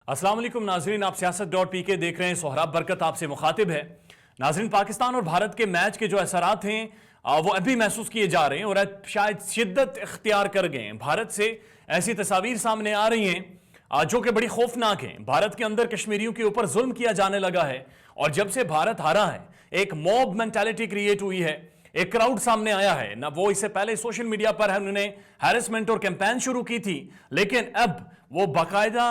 अस्सलाम वालेकुम नाजरीन, आप सियासत.pk देख रहे हैं। सोहराब बरकत आपसे मुखातिब है। नाजरीन, पाकिस्तान और भारत के मैच के जो असरात हैं वो अभी महसूस किए जा रहे हैं और शायद शिद्दत इख्तियार कर गए हैं। भारत से ऐसी तस्वीर सामने आ रही हैं जो कि बड़ी खौफनाक हैं। भारत के अंदर कश्मीरियों के ऊपर जुल्म किया जाने लगा है और जब से भारत हारा है एक मॉब मेंटालिटी क्रिएट हुई है, एक क्राउड सामने आया है ना। वो इससे पहले सोशल मीडिया पर उन्होंने हैरेसमेंट और कैंपेन शुरू की थी, लेकिन अब वो बाकायदा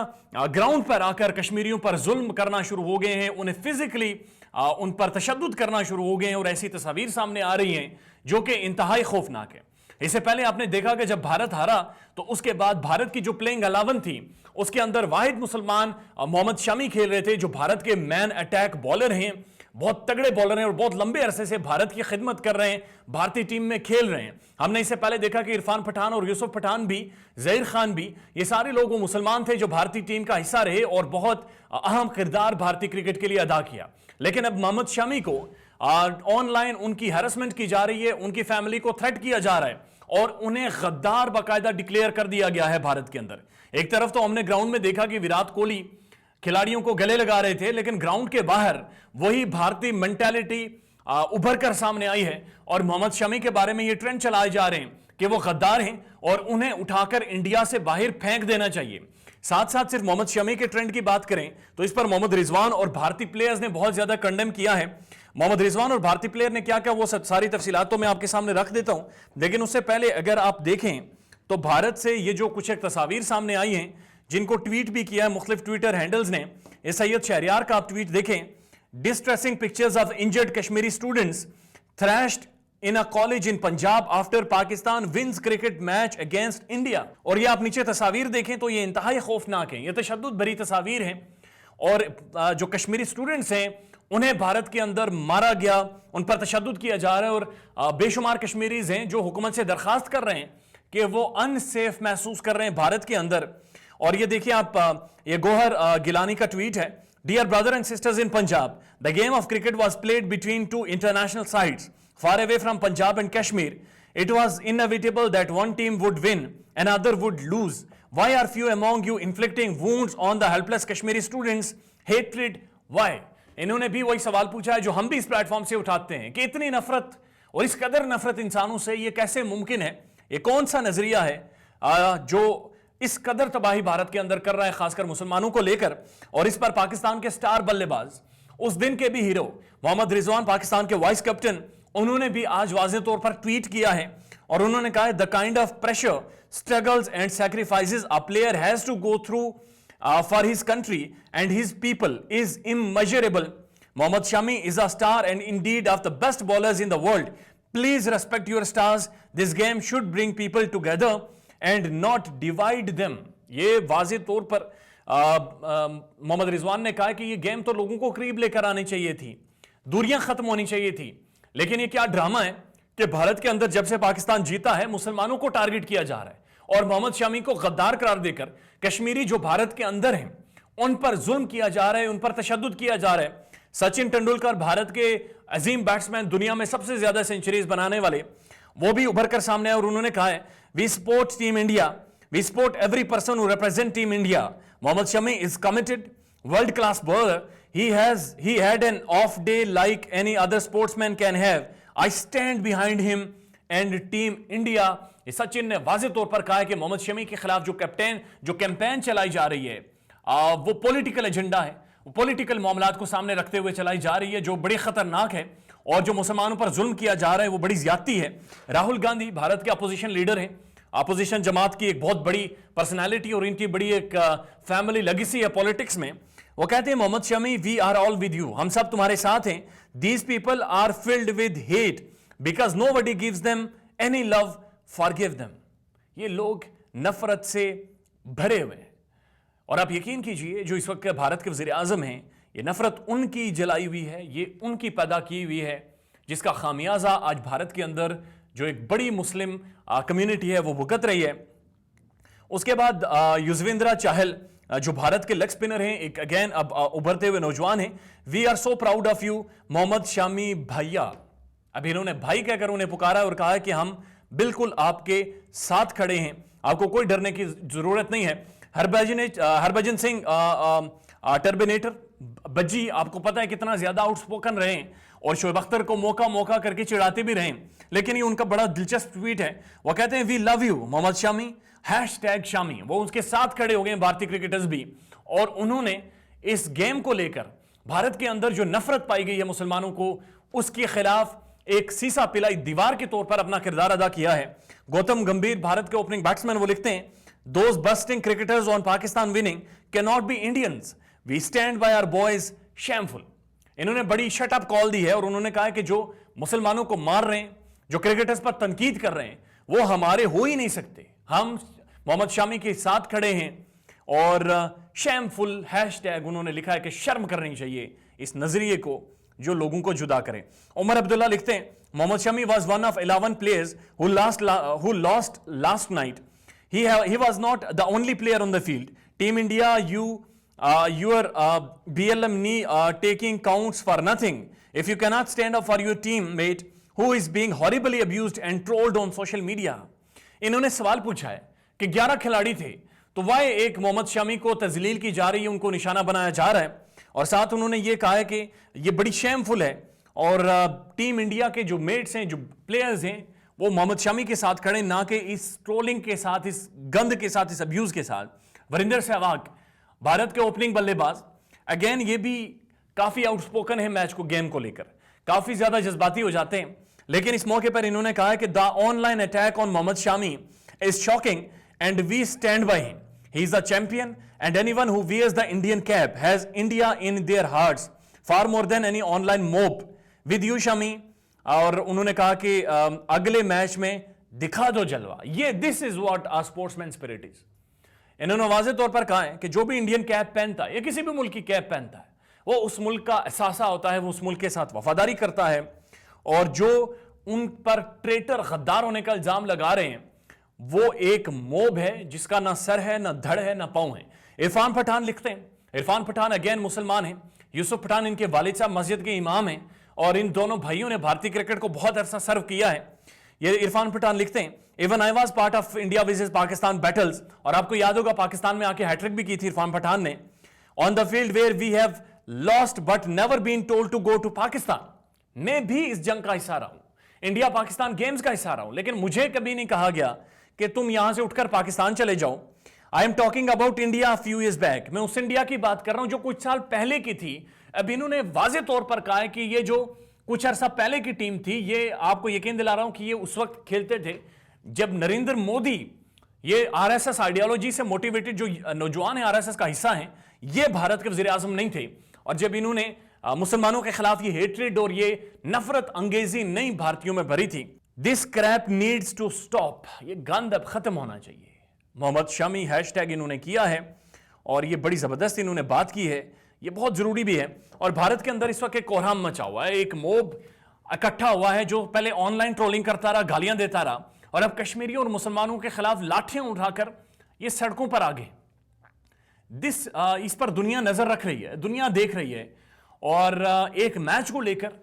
ग्राउंड पर आकर कश्मीरियों पर जुल्म करना शुरू हो गए हैं, उन्हें फिजिकली उन पर तशद्दुद करना शुरू हो गए हैं और ऐसी तस्वीर सामने आ रही हैं जो कि इंतहाई खौफनाक है। इससे पहले आपने देखा कि जब भारत हारा तो उसके बाद भारत की जो प्लेइंग 11 थी उसके अंदर वाहिद मुसलमान मोहम्मद शमी खेल रहे थे, जो भारत के मैन अटैक बॉलर हैं, बहुत तगड़े बॉलर हैं और बहुत लंबे अरसे से भारत की खिदमत कर रहे हैं, भारतीय टीम में खेल रहे हैं। हमने इससे पहले देखा कि इरफान पठान और यूसुफ पठान भी, जहीर खान भी, ये सारे लोग वो मुसलमान थे जो भारतीय टीम का हिस्सा रहे और बहुत अहम किरदार भारतीय क्रिकेट के लिए अदा किया। लेकिन अब मोहम्मद शमी को ऑनलाइन उनकी हैरेसमेंट की जा रही है, उनकी फैमिली को थ्रेट किया जा रहा है और उन्हें गद्दार बाकायदा डिक्लेयर कर दिया गया है भारत के अंदर। एक तरफ तो हमने ग्राउंड में देखा कि विराट कोहली खिलाड़ियों को गले लगा रहे थे, लेकिन ग्राउंड के बाहर वही भारतीय मेंटालिटी उभर कर सामने आई है और मोहम्मद शमी के बारे में ये ट्रेंड चलाए जा रहे हैं कि वो गद्दार हैं और उन्हें उठाकर इंडिया से बाहर फेंक देना चाहिए। साथ साथ सिर्फ मोहम्मद शमी के ट्रेंड की बात करें तो इस पर मोहम्मद रिजवान और भारतीय प्लेयर्स ने बहुत ज्यादा कंडेम किया है। मोहम्मद रिजवान और भारतीय प्लेयर ने क्या क्या वो सारी तफसीलात तो मैं आपके सामने रख देता हूं, लेकिन उससे पहले अगर आप देखें तो भारत से ये जो कुछ एक तस्वीर सामने आई हैं जिनको ट्वीट भी किया है मुख्तलिफ ट्विटर हैंडल्स ने। सैयद शहरियार का आप ट्वीट देखें, distressing pictures of injured Kashmiri students thrashed in a college in Punjab after Pakistan wins cricket match against India. और ये आप नीचे तस्वीर देखें तो ये इंतहाई खौफनाक है, ये तशद्दुद भरी तस्वीर है और जो कश्मीरी स्टूडेंट्स हैं उन्हें भारत के अंदर मारा गया, उन पर तशद्दुद किया जा रहा है और बेशुमार कश्मीरीज हैं जो हुकूमत से दरखास्त कर रहे हैं कि वो अनसेफ महसूस कर रहे हैं भारत के अंदर। और ये देखिए आप, ये गोहर गिलानी का ट्वीट है, dear brother and sisters in Punjab, the game of cricket was played between two international sides far away from Punjab and Kashmir. It was inevitable that one team would win and other would lose. Why are few among you inflicting wounds on the helpless Kashmiri students? Hatred, why? इन्होंने भी वही सवाल पूछा है जो हम भी इस प्लेटफॉर्म से उठाते हैं कि इतनी नफरत और इस कदर नफरत इंसानों से ये कैसे मुमकिन है? ये कौन सा नजरिया है जो इस कदर तबाही भारत के अंदर कर रहा है, खासकर मुसलमानों को लेकर। और इस पर पाकिस्तान के स्टार बल्लेबाज, उस दिन के भी हीरो मोहम्मद रिजवान, पाकिस्तान के वाइस कैप्टन, उन्होंने भी आज वाज़े तौर पर ट्वीट किया है और उन्होंने कहा है the kind of pressure, struggles and sacrifices a player has to go through for his country and his people is immeasurable. Mohammed Shami is a star and indeed of the best bowlers in the world. Please respect your stars. This game should bring people together and not divide them. ये वाज़े तौर पर मोहम्मद रिजवान ने कहा कि ये game तो लोगों को करीब लेकर आनी चाहिए थी, दूरियां खत्म होनी चाहिए थी, लेकिन ये क्या ड्रामा है कि भारत के अंदर जब से पाकिस्तान जीता है मुसलमानों को टारगेट किया जा रहा है और मोहम्मद शमी को गद्दार करार देकर कश्मीरी जो भारत के अंदर हैं उन पर जुल्म किया जा रहा है, उन पर तशद्दुद किया जा रहा है. सचिन तेंदुलकर, भारत के अजीम बैट्समैन, दुनिया में सबसे ज्यादा सेंचुरीज बनाने वाले, वो भी उभर कर सामने आए और उन्होंने कहा है we support team India, we support every person who represent team India. Mohammed Shami is committed, world class bowler. He had an off day like any other sportsman can have. I stand behind him and team India. ये सचिन ने वाज़े तौर पर कहा है कि मोहम्मद शमी के खिलाफ जो कैंपेन चलाई जा रही है वो पॉलिटिकल एजेंडा है, वो पॉलिटिकल मामलात को सामने रखते हुए चलाई जा रही है जो बड़ी खतरनाक है और जो मुसलमानों पर जुल्म किया जा रहा है वो बड़ी ज्यादती है. राहुल गांधी भारत के अपोजिशन लीडर हैं, अपोजिशन जमात की एक बहुत बड़ी पर्सनैलिटी और इनकी बड़ी एक फैमिली लेगेसी है पॉलिटिक्स में. वो कहते हैं Mohammed Shami we are all with you, हम सब तुम्हारे साथ हैं. These people are filled with hate because nobody gives them any love, forgive them. ये लोग नफरत से भरे हुए हैं और आप यकीन कीजिए जो इस वक्त के भारत के वज़ीर आज़म हैं, ये नफरत उनकी जलाई हुई है, ये उनकी पैदा की हुई है जिसका खामियाजा आज भारत के अंदर जो एक बड़ी मुस्लिम कम्युनिटी है वो भुगत रही है. उसके बाद युजवेंद्र चहल जो भारत के लेग स्पिनर हैं, एक अगेन अब उभरते हुए नौजवान हैं. We are so proud of you Mohammed Shami भैया. अब इन्होंने भाई कहकर उन्हें पुकारा और कहा कि हम बिल्कुल आपके साथ खड़े हैं, आपको कोई डरने की जरूरत नहीं है. हरभजन सिंह टर्मिनेटर बज्जी, आपको पता है कितना ज्यादा आउटस्पोकन रहे हैं और शोएब अख्तर को मौका मौका करके चिढ़ाते भी रहे, लेकिन ये उनका बड़ा दिलचस्प ट्वीट है। वो कहते हैं we love you Mohammed Shami, #Shami. वो उसके साथ खड़े हो गए भारतीय क्रिकेटर्स भी, और उन्होंने इस गेम को लेकर भारत के अंदर जो नफरत पाई गई है मुसलमानों को, उसके खिलाफ एक सीसा पिलाई दीवार के तौर पर अपना किरदार अदा किया है। गौतम गंभीर भारत के ओपनिंग बैट्समैन, वो लिखते हैं those busting cricketers on Pakistan winning can not be Indians, we stand by our boys shameful. इन्होंने बड़ी शट अप कॉल दी है और उन्होंने कहा है कि जो मुसलमानों को मार रहे हैं, जो क्रिकेटर्स पर तनकीद कर रहे हैं, वो हमारे हो ही नहीं सकते। हम मोहम्मद शामी के साथ खड़े हैं और शैमफुल # उन्होंने लिखा है कि शर्म करनी चाहिए इस नजरिए को जो लोगों को जुदा करें। उमर अब्दुल्ला लिखते हैं Mohammed Shami was one of 11 players who lost last night, he was not the only player on the field. Team India, your BLM knee taking counts for nothing if you cannot stand up for your teammate who is being horribly abused and trolled on social media. इन्होंने सवाल पूछा है कि 11 खिलाड़ी थे, तो वह एक मोहम्मद शमी को तजलील की जा रही है, उनको निशाना बनाया जा रहा है, और साथ उन्होंने ये कहा है कि ये बड़ी शेमफुल है और टीम इंडिया के जो मेट्स हैं, जो प्लेयर्स हैं, वो मोहम्मद शमी के साथ खड़े, ना कि इस ट्रोलिंग के साथ, इस गंद के साथ, इस अब्यूज के साथ। वरिंदर सहवाग भारत के ओपनिंग बल्लेबाज, अगेन ये भी काफी आउटस्पोकन है मैच को, गेम को लेकर काफी ज्यादा जज्बाती हो जाते हैं, लेकिन इस मौके पर इन्होंने कहा है कि the online attack on Mohammed Shami is shocking and we stand by him, he is the champion and anyone who wears the Indian cap has India in their hearts far more than any online mob with you Shami. और उन्होंने कहा कि अगले match में दिखा दो जलवा, ये this is what a sportsman spirit is. इन्होंने वाज़ेह तौर पर कहा है कि जो भी इंडियन कैप पहनता है या किसी भी मुल्क की कैप पहनता है, वो उस मुल्क का एहसास होता है, वो उस मुल्क के साथ वफादारी करता है, और जो उन पर ट्रेटर गद्दार होने का इल्जाम लगा रहे हैं, वो एक मोब है जिसका ना सर है, ना धड़ है, ना पांव है। इरफान पठान लिखते हैं, इरफान पठान अगेन मुसलमान हैं, यूसुफ पठान इनके वालिद साहब मस्जिद के इमाम हैं, और इन दोनों भाइयों ने भारतीय क्रिकेट को बहुत अरसा सर्व किया है। ये इरफान पठान लिखते हैं even I was part of India versus Pakistan battles, और आपको याद होगा पाकिस्तान में आके हैट्रिक भी की थी इरफान पठान ने, on the field where we have lost but never been told to go to Pakistan. मैं भी इस जंग का हिस्सा रहा हूं, इंडिया पाकिस्तान गेम्स का हिस्सा रहा हूं, लेकिन मुझे कभी नहीं कहा गया कि तुम यहां से उठकर पाकिस्तान चले जाओ। I am talking about India few years back, मैं उस इंडिया की बात कर रहा हूं जो कुछ साल पहले की थी। अब इन्होंने वाजे तौर पर कहा है कि ये जो कुछ अरसा पहले की टीम थी, ये आपको यकीन दिला रहा हूं कि ये उस वक्त खेलते थे जब नरेंद्र मोदी, ये आरएसएस आइडियोलॉजी से मोटिवेटेड जो नौजवान है, आरएसएस का हिस्सा हैं, ये भारत के वजीर आजम नहीं थे, और जब इन्होंने मुसलमानों के खिलाफ ये हेट्रेड और ये नफरत अंगेजी नई भारतीयों में भरी थी। This crap needs to stop, ये गंद अब खत्म होना चाहिए। मोहम्मद शमी # इन्होंने किया है, और ये बड़ी जबरदस्त इन्होंने बात की है, ये बहुत जरूरी भी है। और भारत के अंदर इस वक्त एक कोहराम मचा हुआ है, एक मोब इकट्ठा हुआ है जो पहले ऑनलाइन ट्रोलिंग करता रहा, गालियां देता रहा, और अब कश्मीरियों और मुसलमानों के खिलाफ लाठियां उठाकर ये सड़कों पर आ गए। इस पर दुनिया नजर रख रही है, दुनिया देख रही है, और एक मैच को लेकर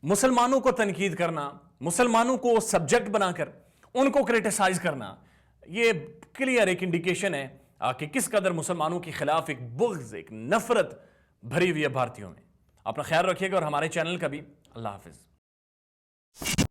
मुसलमानों को तनकीद करना, मुसलमानों को सब्जेक्ट बनाकर उनको क्रिटिसाइज करना, ये क्लियर एक इंडिकेशन है कि किस कदर मुसलमानों के खिलाफ एक बुग़्ज़, एक नफरत भरी हुई है भारतीयों में। अपना ख्याल रखिएगा और हमारे चैनल का भी। अल्लाह हाफिज।